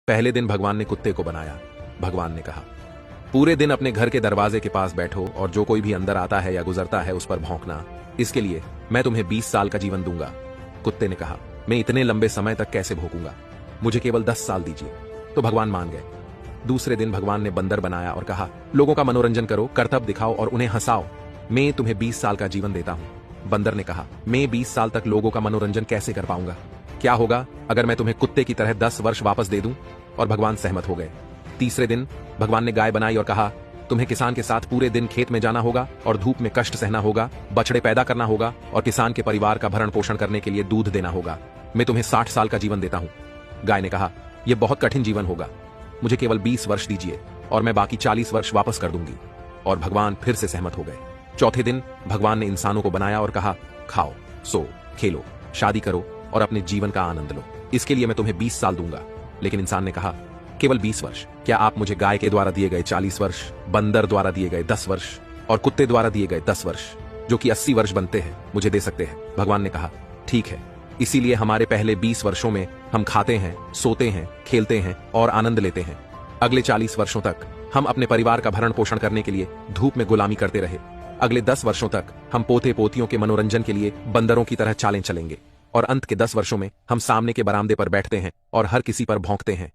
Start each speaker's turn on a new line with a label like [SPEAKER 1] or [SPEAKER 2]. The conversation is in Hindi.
[SPEAKER 1] पहले दिन भगवान ने कुत्ते को बनाया। भगवान ने कहा, पूरे दिन अपने घर के दरवाजे के पास बैठो और जो कोई भी अंदर आता है या गुजरता है उस पर भौंकना। इसके लिए मैं तुम्हें 20 साल का जीवन दूंगा। कुत्ते ने कहा, मैं इतने लंबे समय तक कैसे भौंकूंगा, मुझे केवल 10 साल दीजिए। तो भगवान मान गए। दूसरे दिन भगवान ने बंदर बनाया और कहा, लोगों का मनोरंजन करो, करतब दिखाओ और उन्हें हंसाओ। मैं तुम्हें 20 साल का जीवन देता हूं। बंदर ने कहा, मैं 20 साल तक लोगों का मनोरंजन कैसे कर पाऊंगा? क्या होगा अगर मैं तुम्हें कुत्ते की तरह 10 वर्ष वापस दे दूं? और भगवान सहमत हो गए। तीसरे दिन भगवान ने गाय बनाई और कहा, तुम्हें किसान के साथ पूरे दिन खेत में जाना होगा और धूप में कष्ट सहना होगा, बछड़े पैदा करना होगा और किसान के परिवार का भरण पोषण करने के लिए दूध देना होगा। मैं तुम्हें 60 साल का जीवन देता हूं। गाय ने कहा, यह बहुत कठिन जीवन होगा, मुझे केवल 20 वर्ष दीजिए और मैं बाकी 40 वर्ष वापस कर दूंगी। और भगवान फिर से सहमत हो गए। चौथे दिन भगवान ने इंसानों को बनाया और कहा, खाओ, सो, खेलो, शादी करो और अपने जीवन का आनंद लो। इसके लिए मैं तुम्हें 20 साल दूंगा। लेकिन इंसान ने कहा, केवल 20 वर्ष? क्या आप मुझे गाय के द्वारा दिए गए 40 वर्ष, बंदर द्वारा दिए गए 10 वर्ष और कुत्ते द्वारा दिए गए 10 वर्ष, जो कि 80 वर्ष बनते हैं, मुझे दे सकते हैं? भगवान ने कहा, ठीक है। इसीलिए हमारे पहले 20 वर्षों में हम खाते हैं, सोते हैं, खेलते हैं और आनंद लेते हैं। अगले 40 वर्षों तक हम अपने परिवार का भरण पोषण करने के लिए धूप में गुलामी करते रहे। अगले 10 वर्षों तक हम पोते पोतियों के मनोरंजन के लिए बंदरों की तरह चालें चलेंगे। और अंत के 10 वर्षों में हम सामने के बरामदे पर बैठते हैं और हर किसी पर भौंकते हैं।